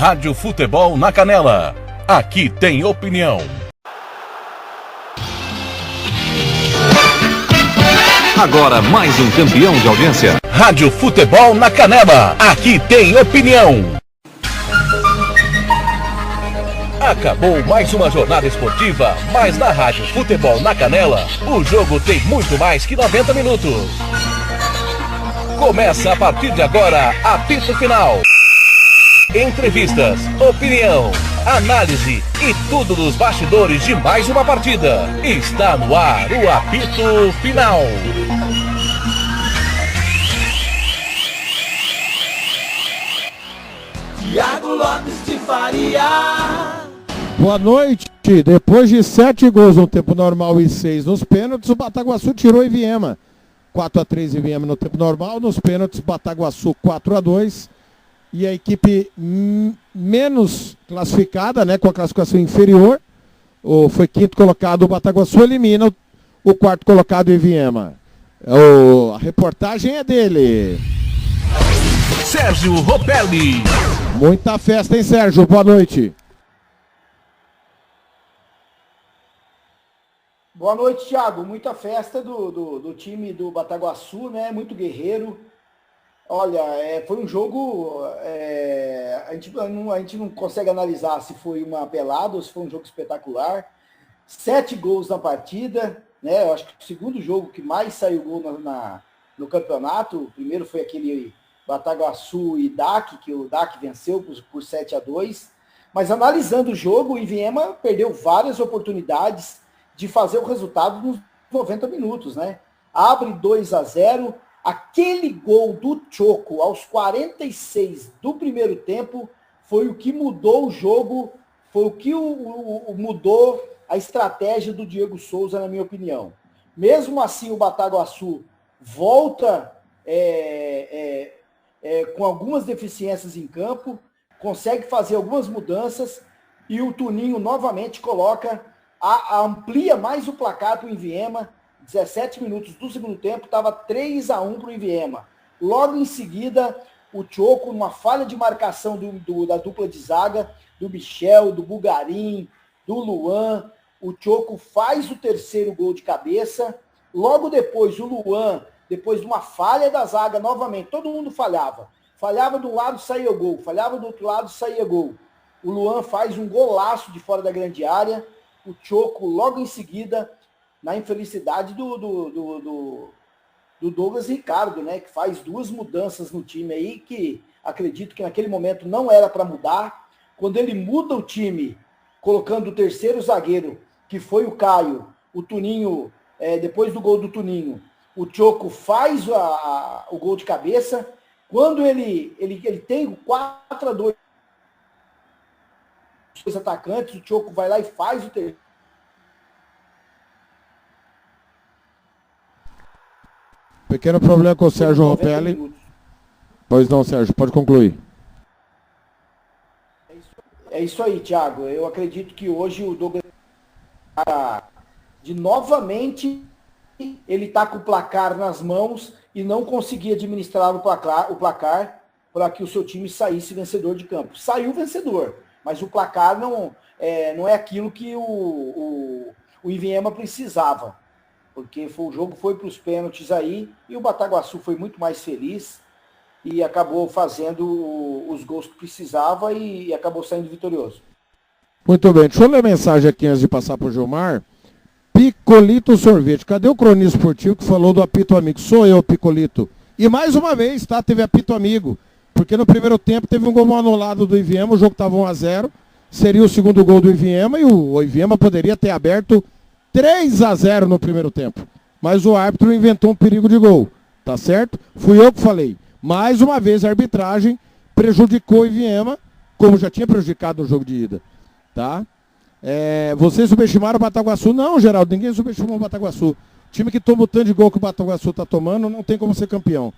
Rádio Futebol na Canela. Aqui tem opinião. Agora mais um campeão de audiência. Rádio Futebol na Canela. Aqui tem opinião. Acabou mais uma jornada esportiva, mas na Rádio Futebol na Canela, o jogo tem muito mais que 90 minutos. Começa a partir de agora, apito final. Entrevistas, opinião, análise e tudo dos bastidores de mais uma partida. Está no ar o apito final. Thiago Lopes de Faria. Boa noite. Depois de 7 gols no tempo normal e 6 nos pênaltis, o Bataguaçu tirou Iviema. 4-3 Iviema no tempo normal, nos pênaltis Bataguaçu 4-2. E a equipe menos classificada, né, com a classificação inferior, foi quinto colocado, o Bataguaçu elimina o quarto colocado Iviema. A reportagem é dele. Sérgio Ropelli. Muita festa, hein, Sérgio? Boa noite. Boa noite, Thiago. Muita festa do time do Bataguaçu, né? Muito guerreiro. Olha, foi um jogo... a gente não consegue analisar se foi uma pelada ou se foi um jogo espetacular. 7 gols na partida, né? Eu acho que o segundo jogo que mais saiu gol no campeonato. O primeiro foi aquele Bataguaçu e DAC, que o DAC venceu por 7-2. Mas analisando o jogo, o Iviema perdeu várias oportunidades de fazer o resultado nos 90 minutos, né? Abre 2-0, aquele gol do Choco aos 46 do primeiro tempo foi o que mudou o jogo, foi o que mudou a estratégia do Diego Souza, na minha opinião. Mesmo assim, o Bataguaçu volta com algumas deficiências em campo, consegue fazer algumas mudanças e o Tuninho novamente amplia mais o placar para o Iviema. 17 minutos do segundo tempo, estava 3-1 para o Iviema. Logo em seguida, o Choco, uma falha de marcação da dupla de zaga, do Michel, do Bugarim, do Luan, o Choco faz o terceiro gol de cabeça. Logo depois, o Luan, depois de uma falha da zaga, novamente, todo mundo falhava. Falhava de um lado, saía gol. Falhava do outro lado, saía gol. O Luan faz um golaço de fora da grande área. O Choco, logo em seguida, na infelicidade do Douglas Ricardo, né, que faz 2 mudanças no time aí, que acredito que naquele momento não era para mudar. Quando ele muda o time, colocando o terceiro zagueiro, que foi o Caio, o Tuninho, depois do gol do Tuninho, o Choco faz o gol de cabeça. Quando ele tem o 4-2, os atacantes, o Choco vai lá e faz o terceiro. Pequeno problema com o Sérgio Ropelli. Pois não, Sérgio, pode concluir. É isso aí, Thiago. Eu acredito que hoje o Douglas, novamente, ele está com o placar nas mãos e não conseguia administrar o placar para que o seu time saísse vencedor de campo. Saiu vencedor, mas o placar não é aquilo que o Iviema precisava, porque o jogo foi para os pênaltis aí e o Bataguaçu foi muito mais feliz e acabou fazendo os gols que precisava e acabou saindo vitorioso. Muito bem, deixa eu ler a mensagem aqui antes de passar para o Gilmar. Picolito Sorvete, cadê o cronista esportivo que falou do apito amigo? Sou eu, Picolito. E mais uma vez, tá? Teve apito amigo, porque no primeiro tempo teve um gol anulado do Iviema, o jogo estava 1-0, seria o segundo gol do Iviema e o Iviema poderia ter aberto 3-0 no primeiro tempo. Mas o árbitro inventou um perigo de gol, tá certo? Fui eu que falei. Mais uma vez a arbitragem prejudicou o Iviema, como já tinha prejudicado no jogo de ida, tá? Vocês subestimaram o Bataguaçu? Não, Geraldo, ninguém subestimou o Bataguaçu. O time que toma o tanto de gol que o Bataguaçu está tomando não tem como ser campeão.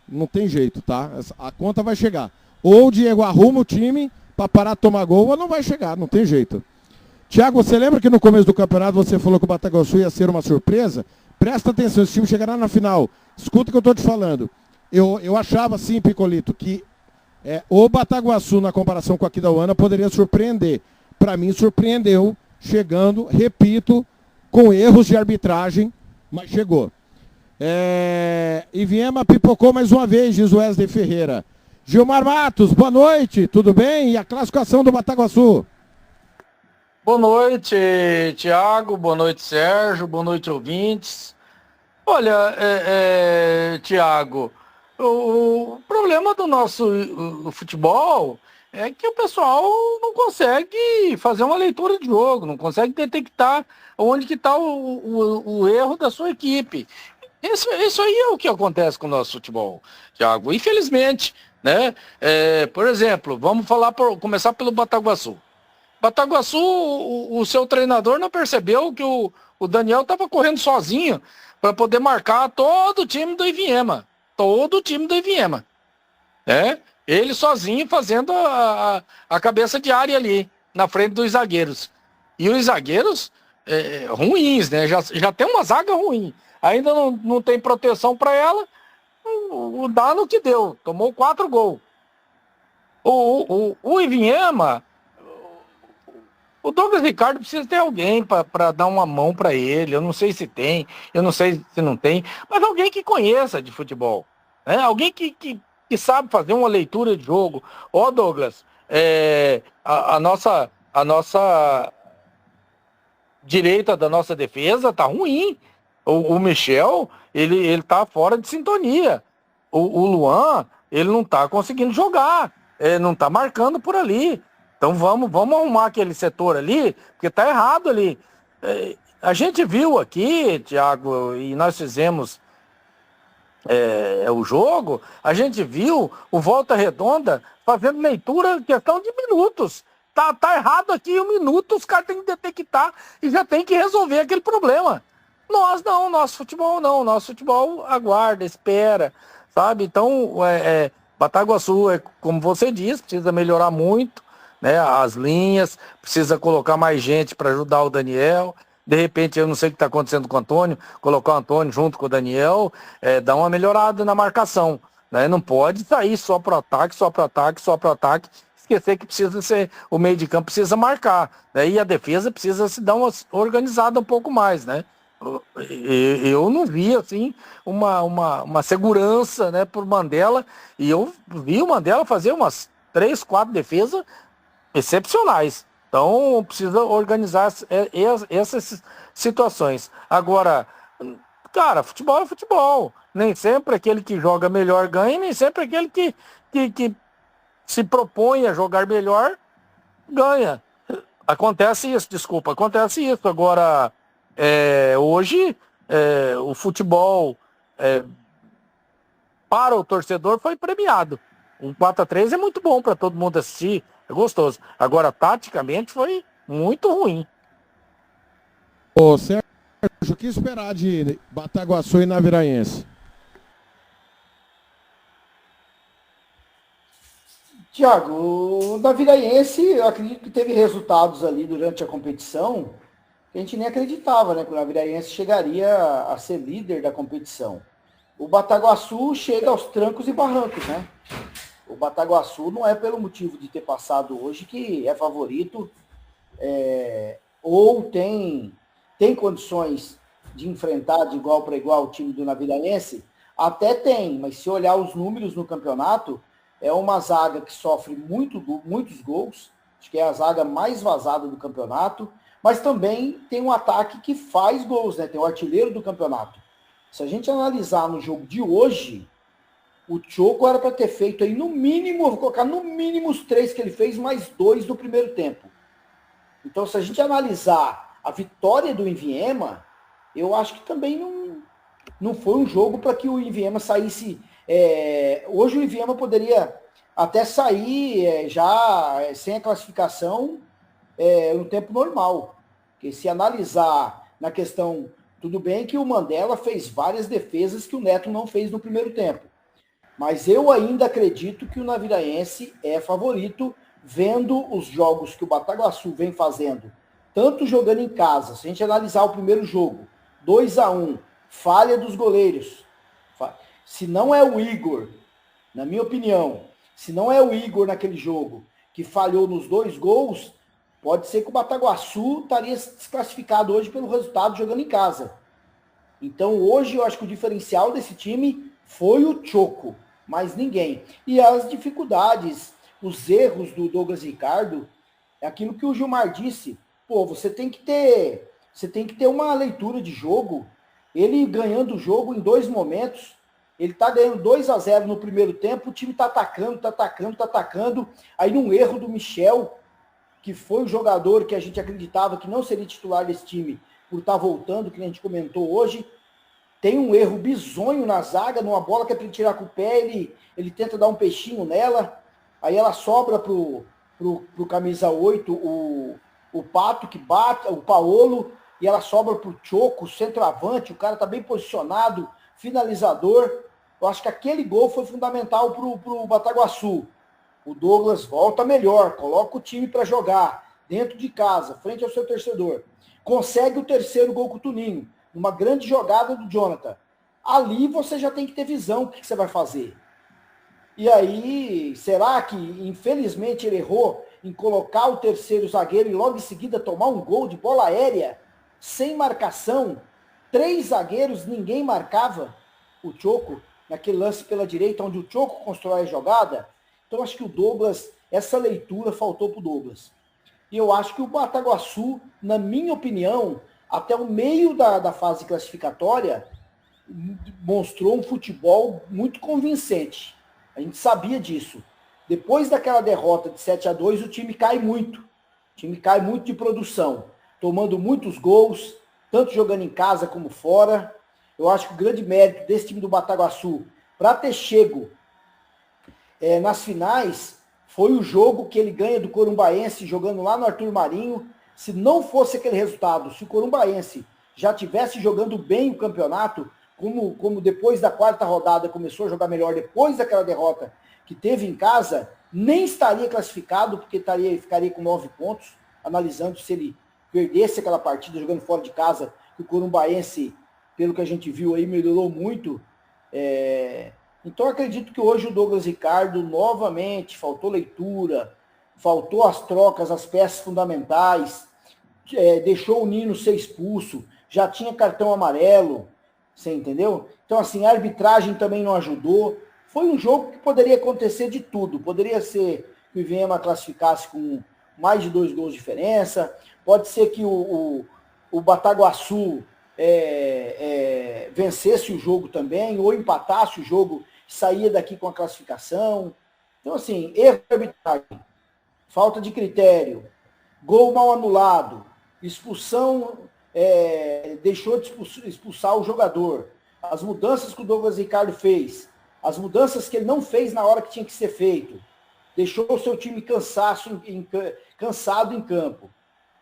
Não tem jeito, tá? A conta vai chegar. Ou o Diego arruma o time para parar de tomar gol, ou não vai chegar, não tem jeito. Tiago, você lembra que no começo do campeonato você falou que o Bataguaçu ia ser uma surpresa? Presta atenção, esse time chegará na final. Escuta o que eu estou te falando. Eu achava assim, Picolito, que O Bataguaçu, na comparação com a Aquidauana, poderia surpreender. Para mim, surpreendeu, chegando, repito, com erros de arbitragem, mas chegou. Iviema pipocou mais uma vez, diz o Wesley Ferreira. Gilmar Matos, boa noite, tudo bem? E a classificação do Bataguaçu? Boa noite, Thiago, boa noite, Sérgio, boa noite, ouvintes. Olha, Thiago, o problema do nosso futebol é que o pessoal não consegue fazer uma leitura de jogo, não consegue detectar onde que está o erro da sua equipe. Isso aí é o que acontece com o nosso futebol, Thiago, infelizmente, né? Por exemplo, vamos começar pelo Bataguaçu. Bataguaçu, o seu treinador não percebeu que o Daniel estava correndo sozinho para poder marcar todo o time do Iviema. Todo o time do Iviema. Ele sozinho fazendo a cabeça de área ali, na frente dos zagueiros. E os zagueiros ruins, né? Já tem uma zaga ruim. Ainda não tem proteção para ela. O dano que deu. Tomou 4 gols. O Iviema... O Douglas Ricardo precisa ter alguém para dar uma mão para ele. Eu não sei se tem, eu não sei se não tem, mas alguém que conheça de futebol. Né? Alguém que sabe fazer uma leitura de jogo. Douglas, a nossa direita da nossa defesa tá ruim. O Michel, ele tá fora de sintonia. O Luan, ele não tá conseguindo jogar. Não tá marcando por ali. Então vamos arrumar aquele setor ali, porque tá errado ali. A gente viu aqui, Thiago, e nós fizemos o jogo, a gente viu o Volta Redonda fazendo leitura em questão de minutos. Tá errado aqui, 1 minuto, os caras têm que detectar e já tem que resolver aquele problema. Nosso futebol não. Nosso futebol aguarda, espera, sabe? Então, Bataguaçu, como você disse, precisa melhorar muito. Né, as linhas, precisa colocar mais gente para ajudar o Daniel. De repente, eu não sei o que está acontecendo com o Antônio, colocar o Antônio junto com o Daniel, dar uma melhorada na marcação. Né? Não pode sair só para o ataque, esquecer que precisa ser, o meio de campo precisa marcar. Né? E a defesa precisa se dar uma organizada um pouco mais. Né? Eu não vi assim uma segurança, né, por Mandela, e eu vi o Mandela fazer umas 3, 4 defesas excepcionais. Então, precisa organizar essas situações. Agora, cara, futebol é futebol. Nem sempre aquele que joga melhor ganha, nem sempre aquele que se propõe a jogar melhor ganha. Acontece isso. Agora, hoje, o futebol para o torcedor foi premiado. Um 4-3 é muito bom para todo mundo assistir, é gostoso. Agora, taticamente, foi muito ruim. Ô, Sérgio, o que esperar de Bataguaçu e Naviraense? Tiago, o Naviraense, eu acredito que teve resultados ali durante a competição que a gente nem acreditava, né? Que o Naviraense chegaria a ser líder da competição. O Bataguaçu chega aos trancos e barrancos, né? O Bataguaçu não é pelo motivo de ter passado hoje que é favorito ou tem condições de enfrentar de igual para igual o time do Naviraense. Até tem, mas se olhar os números no campeonato, é uma zaga que sofre muitos gols, acho que é a zaga mais vazada do campeonato, mas também tem um ataque que faz gols, né? Tem o artilheiro do campeonato. Se a gente analisar no jogo de hoje, o Choco era para ter feito aí no mínimo, eu vou colocar no mínimo os 3 que ele fez, mais 2 no primeiro tempo. Então, se a gente analisar a vitória do Iviema, eu acho que também não foi um jogo para que o Iviema saísse. Hoje o Iviema poderia até sair já sem a classificação no tempo normal. Porque se analisar na questão, tudo bem que o Mandela fez várias defesas que o Neto não fez no primeiro tempo. Mas eu ainda acredito que o Naviraense é favorito, vendo os jogos que o Bataguaçu vem fazendo, tanto jogando em casa, se a gente analisar o primeiro jogo, 2-1, falha dos goleiros. Se não é o Igor, na minha opinião, Se não é o Igor naquele jogo, que falhou nos 2 gols, pode ser que o Bataguaçu estaria desclassificado hoje pelo resultado jogando em casa. Então hoje eu acho que o diferencial desse time foi o Choco, mais ninguém. E as dificuldades, os erros do Douglas Ricardo, é aquilo que o Gilmar disse. Pô, você tem que ter uma leitura de jogo. Ele ganhando o jogo em 2 momentos, ele tá ganhando 2-0 no primeiro tempo, o time tá atacando. Aí num erro do Michel, que foi o jogador que a gente acreditava que não seria titular desse time, por estar voltando, que a gente comentou hoje, tem um erro bizonho na zaga, numa bola que é para ele tirar com o pé, ele tenta dar um peixinho nela, aí ela sobra pro camisa 8, o Pato, que bate, o Paolo, e ela sobra pro Choco, centroavante, o cara tá bem posicionado, finalizador. Eu acho que aquele gol foi fundamental pro Bataguaçu. O Douglas volta melhor, coloca o time para jogar, dentro de casa, frente ao seu torcedor. Consegue o 3º gol com o Tuninho, numa grande jogada do Jonathan. Ali você já tem que ter visão, o que você vai fazer. E aí, será que, infelizmente, ele errou em colocar o 3º zagueiro e logo em seguida tomar um gol de bola aérea, sem marcação? 3 zagueiros, ninguém marcava o Choco, naquele lance pela direita, onde o Choco constrói a jogada. Então, acho que o Douglas, essa leitura faltou para o Douglas. E eu acho que o Bataguaçu, na minha opinião, até o meio da fase classificatória, mostrou um futebol muito convincente. A gente sabia disso. Depois daquela derrota de 7-2, o time cai muito. O time cai muito de produção, tomando muitos gols, tanto jogando em casa como fora. Eu acho que o grande mérito desse time do Bataguaçu, para ter chego nas finais, foi o jogo que ele ganha do Corumbaense, jogando lá no Arthur Marinho. Se não fosse aquele resultado, se o Corumbaense já tivesse jogando bem o campeonato, como depois da 4ª rodada começou a jogar melhor, depois daquela derrota que teve em casa, nem estaria classificado, porque ficaria com 9 pontos, analisando se ele perdesse aquela partida jogando fora de casa, que o Corumbaense, pelo que a gente viu aí, melhorou muito. Então acredito que hoje o Douglas Ricardo, novamente, faltou leitura, faltou as trocas, as peças fundamentais, deixou o Nino ser expulso, já tinha cartão amarelo, você entendeu? Então, assim, a arbitragem também não ajudou. Foi um jogo que poderia acontecer de tudo. Poderia ser que o Ivinhema classificasse com mais de 2 gols de diferença. Pode ser que o Bataguaçu vencesse o jogo também, ou empatasse o jogo, saía daqui com a classificação. Então, assim, erro de arbitragem, falta de critério, gol mal anulado, expulsão, deixou de expulsar o jogador, as mudanças que o Douglas Ricardo fez, as mudanças que ele não fez na hora que tinha que ser feito, deixou o seu time cansado em campo.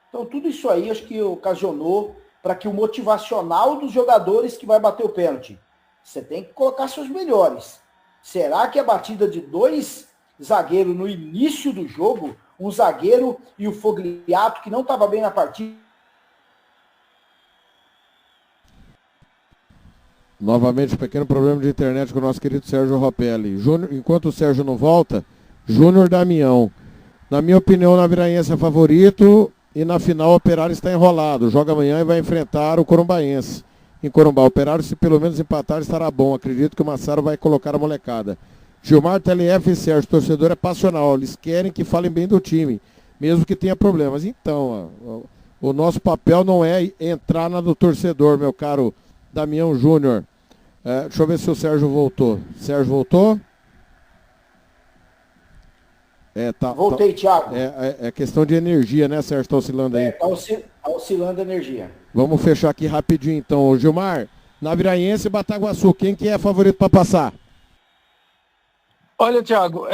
Então, tudo isso aí acho que ocasionou para que o motivacional dos jogadores que vai bater o pênalti, você tem que colocar seus melhores. Será que a batida de 2 zagueiros no início do jogo, um zagueiro e o Fogliato, que não estava bem na partida? Novamente, um pequeno problema de internet com o nosso querido Sérgio Ropelli. Enquanto o Sérgio não volta, Júnior Damião. Na minha opinião, o Naviraense é favorito e na final o Operário está enrolado. Joga amanhã e vai enfrentar o Corumbaense. Em Corumbá, o Operário, se pelo menos empatar, estará bom. Acredito que o Massaro vai colocar a molecada. Gilmar, TLF e Sérgio, torcedor é passional. Eles querem que falem bem do time, mesmo que tenha problemas. Então, o nosso papel não é entrar na do torcedor, meu caro Damião Júnior. Deixa eu ver se o Sérgio voltou. Sérgio voltou? Voltei, Thiago. É questão de energia, né, Sérgio? Está oscilando aí. Está oscilando a energia. Vamos fechar aqui rapidinho, então. Gilmar, Naviraense e Bataguaçu, quem que é favorito para passar? Olha, Thiago,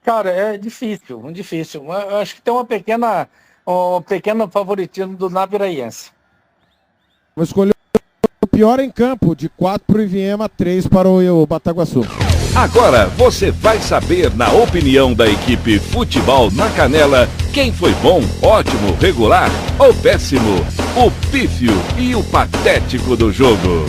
cara, é difícil, muito difícil. Eu acho que tem um pequeno favoritismo do Naviraense. Vamos escolher o pior em campo, de 4 para o Ivinhema, 3 para o Bataguaçu. Agora você vai saber, na opinião da equipe Futebol na Canela, quem foi bom, ótimo, regular ou péssimo, o pífio e o patético do jogo.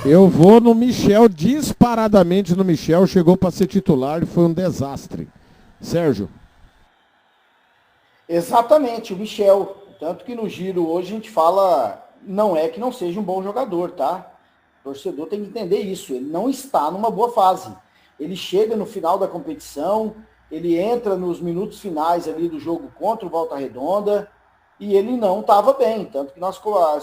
Eu vou no Michel, disparadamente no Michel, chegou para ser titular e foi um desastre. Sérgio? Exatamente, o Michel. Tanto que no giro hoje a gente fala, não é que não seja um bom jogador, tá? O torcedor tem que entender isso. Ele não está numa boa fase. Ele chega no final da competição, ele entra nos minutos finais ali do jogo contra o Volta Redonda e ele não estava bem. Tanto que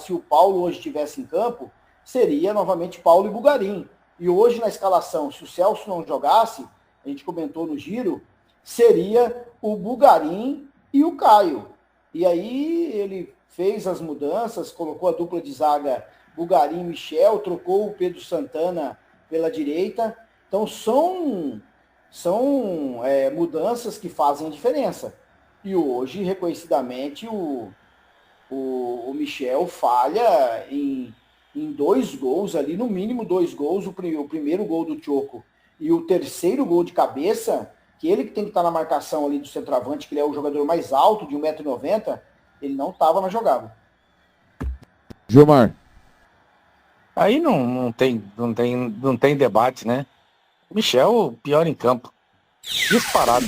se o Paulo hoje estivesse em campo, seria novamente Paulo e Bugarim. E hoje na escalação, se o Celso não jogasse, a gente comentou no giro, seria o Bugarim e o Caio. E aí ele fez as mudanças, colocou a dupla de zaga Bugarim e Michel, trocou o Pedro Santana pela direita. Então são mudanças que fazem a diferença. E hoje, reconhecidamente, o Michel falha em 2 gols ali, no mínimo 2 gols, o primeiro gol do Choco e o terceiro gol de cabeça, que ele que tem que estar na marcação ali do centroavante, que ele é o jogador mais alto, de 1,90 m, ele não estava na jogada. Gilmar? Aí não tem debate, né? Michel, pior em campo. Disparado.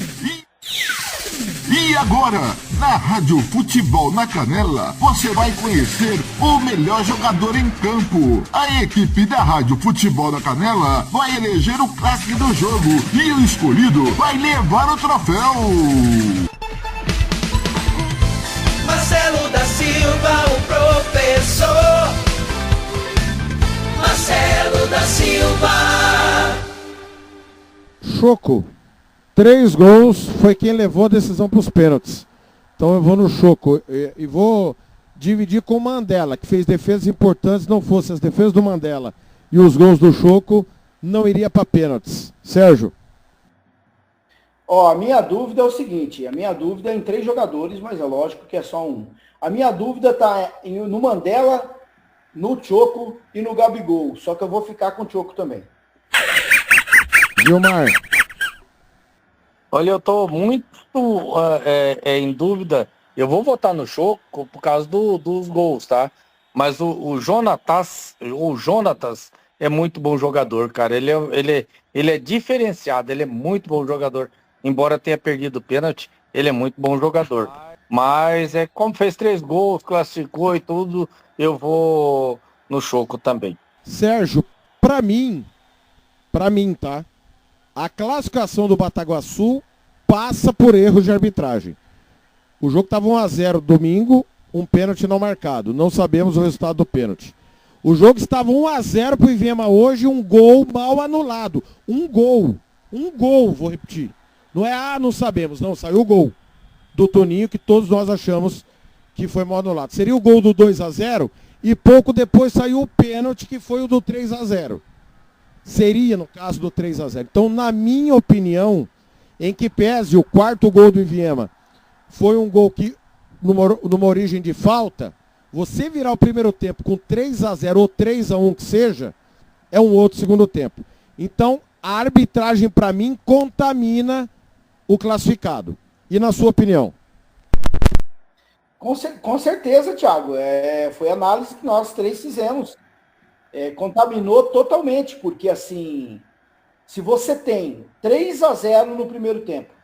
E agora, na Rádio Futebol na Canela, você vai conhecer o melhor jogador em campo. A equipe da Rádio Futebol na Canela vai eleger o craque do jogo e o escolhido vai levar o troféu. Marcelo da Silva, o professor. Marcelo da Silva. Choco. 3 gols, foi quem levou a decisão para os pênaltis. Então eu vou no Choco. E vou dividir com o Mandela, que fez defesas importantes. Não fosse as defesas do Mandela e os gols do Choco, não iria para pênaltis. Sérgio? A minha dúvida é o seguinte, a minha dúvida é em 3 jogadores, mas é lógico que é só um. A minha dúvida está no Mandela, no Choco e no Gabigol. Só que eu vou ficar com o Choco também. Gilmar? Olha, eu tô muito em dúvida. Eu vou votar no Choco por causa dos gols, tá? Mas o Jonatas é muito bom jogador, cara. Ele é diferenciado, ele é muito bom jogador. Embora tenha perdido o pênalti, ele é muito bom jogador. Mas como fez 3 gols, classificou e tudo, eu vou no Choco também. Sérgio, pra mim, tá? A classificação do Bataguaçu passa por erros de arbitragem. O jogo estava 1-0 domingo, um pênalti não marcado. Não sabemos o resultado do pênalti. O jogo estava 1-0 para o Iviema hoje, um gol mal anulado. Um gol, vou repetir. Não é, não sabemos, não, saiu o gol do Toninho, que todos nós achamos que foi mal anulado. Seria o gol do 2-0 e pouco depois saiu o pênalti, que foi o do 3-0. Seria no caso do 3-0. Então, na minha opinião, em que pese o 4º gol do Iviema foi um gol que, numa origem de falta, você virar o primeiro tempo com 3-0 ou 3-1 que seja, é um outro segundo tempo. Então, a arbitragem, para mim, contamina o classificado. E na sua opinião? Com certeza, Thiago. Foi a análise que nós 3 fizemos. Contaminou totalmente, porque assim, se você tem 3-0 no primeiro tempo,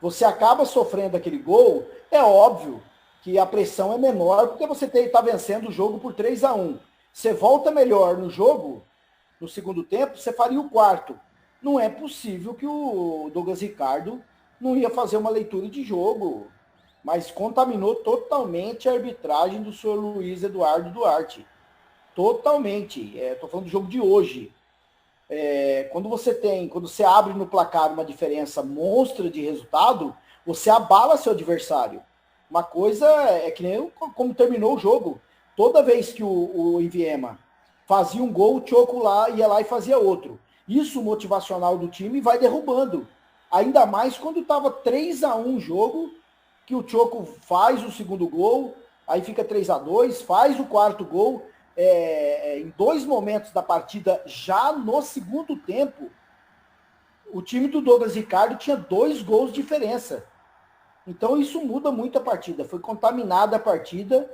você acaba sofrendo aquele gol, é óbvio que a pressão é menor, porque você está vencendo o jogo por 3-1. Você volta melhor no jogo, no segundo tempo, você faria o 4º. Não é possível que o Douglas Ricardo não ia fazer uma leitura de jogo, mas contaminou totalmente a arbitragem do senhor Luiz Eduardo Duarte. Totalmente. Estou falando do jogo de hoje. Quando você abre no placar uma diferença monstra de resultado, você abala seu adversário. Uma coisa é que nem como terminou o jogo. Toda vez que o Iviema fazia um gol, o Choco ia lá e fazia outro. Isso, o motivacional do time, vai derrubando. Ainda mais quando estava 3-1 o jogo, que o Choco faz o segundo gol, aí fica 3-2, faz o 4º gol. Em 2 momentos da partida, já no segundo tempo, o time do Douglas Ricardo tinha 2 gols de diferença. Então isso muda muito a partida. Foi contaminada a partida.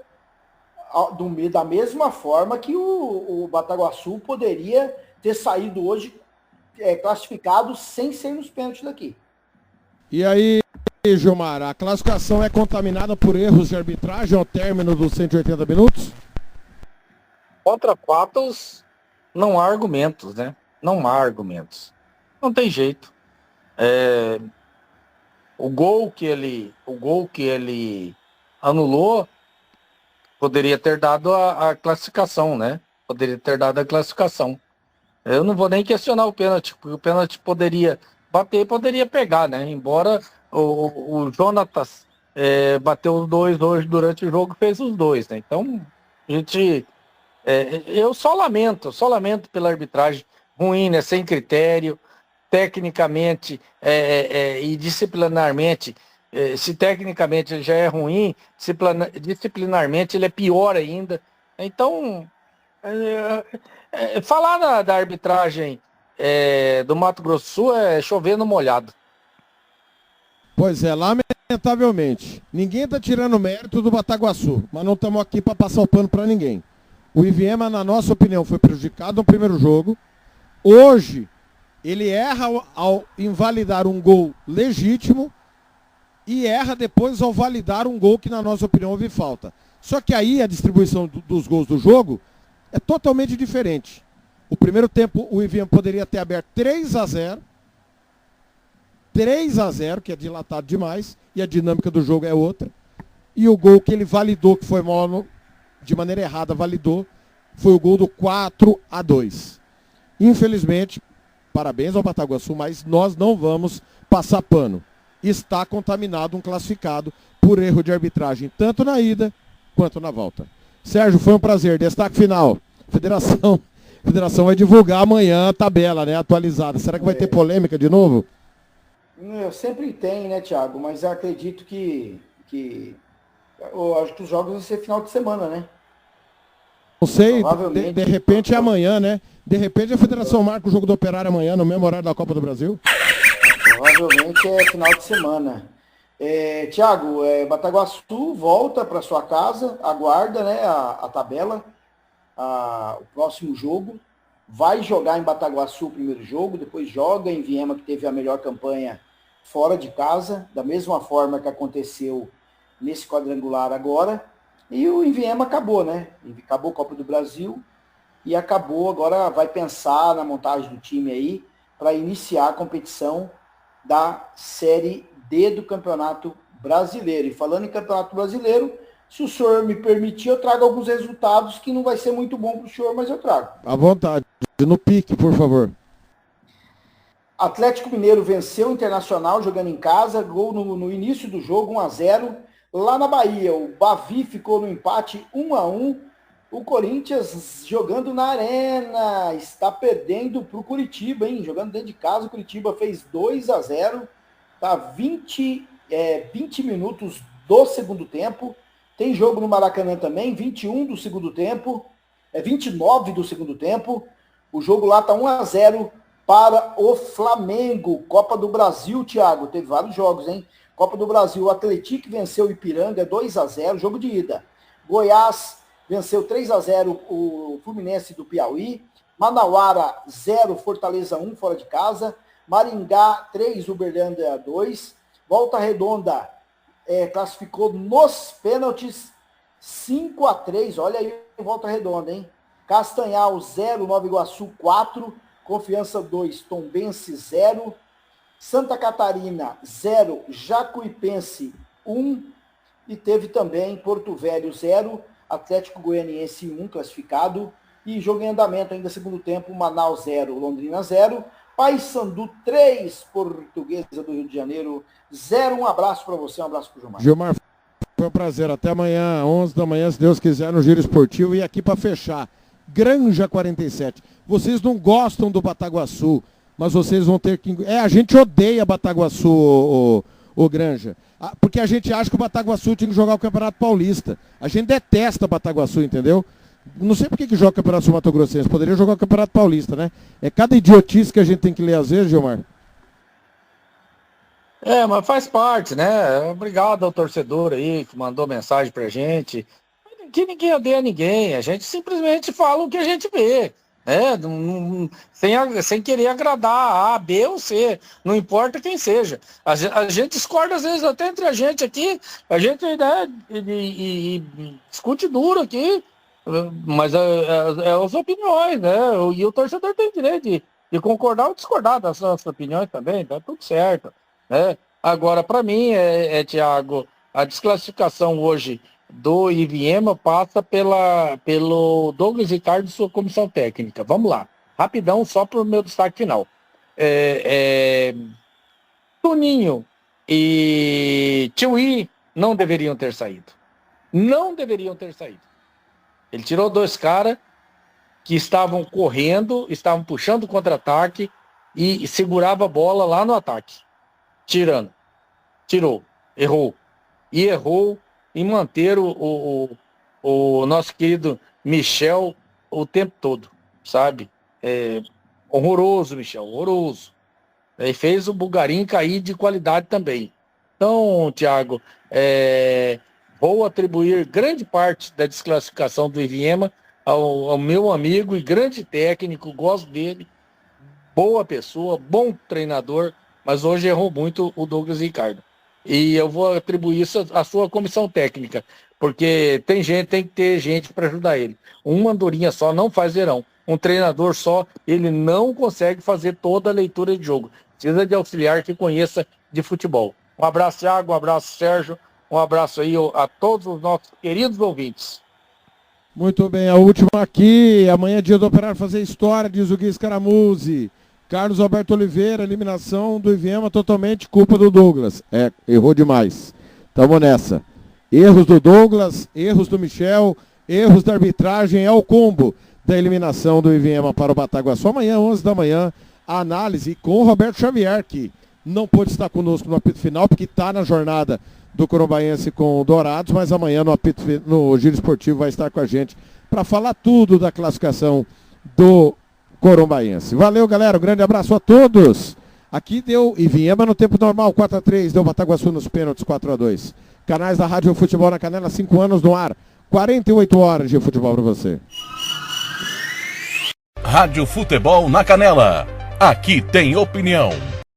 Da mesma forma que o Bataguaçu poderia ter saído hoje classificado sem ser nos pênaltis daqui. E aí, Gilmar, a classificação é contaminada por erros de arbitragem ao término dos 180 minutos? Contra Patos, não há argumentos, né? Não há argumentos. Não tem jeito. O gol que ele anulou poderia ter dado a classificação, né? Poderia ter dado a classificação. Eu não vou nem questionar o pênalti, porque o pênalti poderia bater e poderia pegar, né? Embora o Jonatas bateu os dois hoje durante o jogo, fez os dois, né? Então, a gente... eu só lamento pela arbitragem ruim, né? Sem critério, tecnicamente e disciplinarmente. Se tecnicamente ele já é ruim, disciplinarmente ele é pior ainda. Então, falar da arbitragem do Mato Grosso do Sul é chover no molhado. Pois é, lamentavelmente. Ninguém está tirando mérito do Bataguaçu, mas não estamos aqui para passar o pano para ninguém. O Iviema, na nossa opinião, foi prejudicado no primeiro jogo. Hoje, ele erra ao invalidar um gol legítimo e erra depois ao validar um gol que, na nossa opinião, houve falta. Só que aí a distribuição dos gols do jogo é totalmente diferente. O primeiro tempo, o Iviema poderia ter aberto 3-0, que é dilatado demais, e a dinâmica do jogo é outra. E o gol que ele validou, que foi mal, de maneira errada, validou, foi o gol do 4-2. Infelizmente, parabéns ao Bataguaçu, mas nós não vamos passar pano. Está contaminado um classificado por erro de arbitragem, tanto na ida quanto na volta. Sérgio, foi um prazer. Destaque final. Federação vai divulgar amanhã a tabela, né, atualizada. Será que vai ter polêmica de novo? Sempre tem, né, Thiago? Mas eu acredito que eu acho que os jogos vão ser final de semana, né? Não sei, de repente é amanhã, né? De repente a Federação marca o jogo do Operário amanhã, no mesmo horário da Copa do Brasil. Provavelmente é final de semana. Thiago, Bataguaçu volta para sua casa, aguarda, né, a tabela, o próximo jogo. Vai jogar em Bataguaçu o primeiro jogo, depois joga em Viema, que teve a melhor campanha fora de casa, da mesma forma que aconteceu nesse quadrangular agora. E o Viema acabou, né? Acabou a Copa do Brasil e acabou, agora vai pensar na montagem do time aí para iniciar a competição da Série D do Campeonato Brasileiro. E falando em Campeonato Brasileiro, se o senhor me permitir, eu trago alguns resultados que não vai ser muito bom para o senhor, mas eu trago. À vontade. No pique, por favor. Atlético Mineiro venceu o Internacional jogando em casa, gol no início do jogo, 1-0. Lá na Bahia, o Bavi ficou no empate 1-1. O Corinthians jogando na Arena, está perdendo para o Curitiba, hein? Jogando dentro de casa, o Curitiba fez 2-0. Tá 20 minutos do segundo tempo. Tem jogo no Maracanã também, 21 do segundo tempo. 29 do segundo tempo. O jogo lá tá 1-0 para o Flamengo. Copa do Brasil, Thiago, teve vários jogos, hein? Copa do Brasil, o Atlético venceu o Ipiranga 2-0, jogo de ida. Goiás venceu 3-0 o Fluminense do Piauí. Manauara 0, Fortaleza 1, fora de casa. Maringá 3, Uberlândia 2. Volta Redonda classificou nos pênaltis 5-3. Olha aí, Volta Redonda, hein? Castanhal 0, Nova Iguaçu 4. Confiança 2, Tombense 0. Santa Catarina 0, Jacuipense 1. E teve também Porto Velho 0, Atlético Goianiense 1 classificado. E jogo em andamento ainda segundo tempo, Manaus 0, Londrina 0. Paysandu 3, Portuguesa do Rio de Janeiro 0. Um abraço para você, um abraço para o Gilmar. Gilmar, foi um prazer. Até amanhã, 11 da manhã, se Deus quiser, no Giro Esportivo. E aqui para fechar, Granja 47. Vocês não gostam do Bataguaçu, mas vocês vão ter que... a gente odeia Bataguaçu, o Granja. Porque a gente acha que o Bataguaçu tinha que jogar o Campeonato Paulista. A gente detesta Bataguaçu, entendeu? Não sei por que joga o Campeonato Sul Mato Grossense. Poderia jogar o Campeonato Paulista, né? É cada idiotice que a gente tem que ler às vezes, Gilmar. Mas faz parte, né? Obrigado ao torcedor aí que mandou mensagem pra gente. aqui ninguém odeia ninguém, a gente simplesmente fala o que a gente vê, né? Sem querer agradar a B ou C, não importa quem seja. A gente discorda às vezes até entre a gente aqui, a gente, né, e discute duro aqui, mas é as opiniões, né? E o torcedor tem direito de concordar ou discordar das suas opiniões também, tá tudo certo, né? Agora, para mim, Thiago, a desclassificação hoje do Iviema passa pelo Douglas Ricardo e sua comissão técnica. Vamos lá, rapidão, só para o meu destaque final. Toninho e Tiuí não deveriam ter saído. Não deveriam ter saído. Ele tirou 2 caras que estavam correndo, estavam puxando o contra-ataque e segurava a bola lá no ataque. Tirou, errou. E errou em manter o nosso querido Michel o tempo todo, sabe? Horroroso, Michel, horroroso. E fez o Bugarim cair de qualidade também. Então, Thiago, vou atribuir grande parte da desclassificação do Iviema ao meu amigo e grande técnico, gosto dele, boa pessoa, bom treinador, mas hoje errou muito o Douglas Ricardo. E eu vou atribuir isso à sua comissão técnica, porque tem que ter gente para ajudar ele. Uma andorinha só não faz verão. Um treinador só, ele não consegue fazer toda a leitura de jogo. Precisa de auxiliar que conheça de futebol. Um abraço, Thiago, um abraço, Sérgio, um abraço aí a todos os nossos queridos ouvintes. Muito bem, a última aqui. Amanhã é dia do Operário fazer história, diz o Gui Scaramuzzi. Carlos Alberto Oliveira, eliminação do Iviema totalmente culpa do Douglas. Errou demais. Tamo nessa. Erros do Douglas, erros do Michel, erros da arbitragem, é o combo da eliminação do Iviema para o Bataguaçu. Amanhã, 11 da manhã, a análise com o Roberto Xavier, que não pôde estar conosco no apito final, porque está na jornada do Corumbaense com o Dourados, mas amanhã no Giro Esportivo vai estar com a gente para falar tudo da classificação do Corumbaense. Valeu, galera, um grande abraço a todos. Aqui deu Iviema no tempo normal, 4-3, deu Bataguaçu nos pênaltis, 4-2. Canais da Rádio Futebol na Canela, 5 anos no ar, 48 horas de futebol para você. Rádio Futebol na Canela, aqui tem opinião.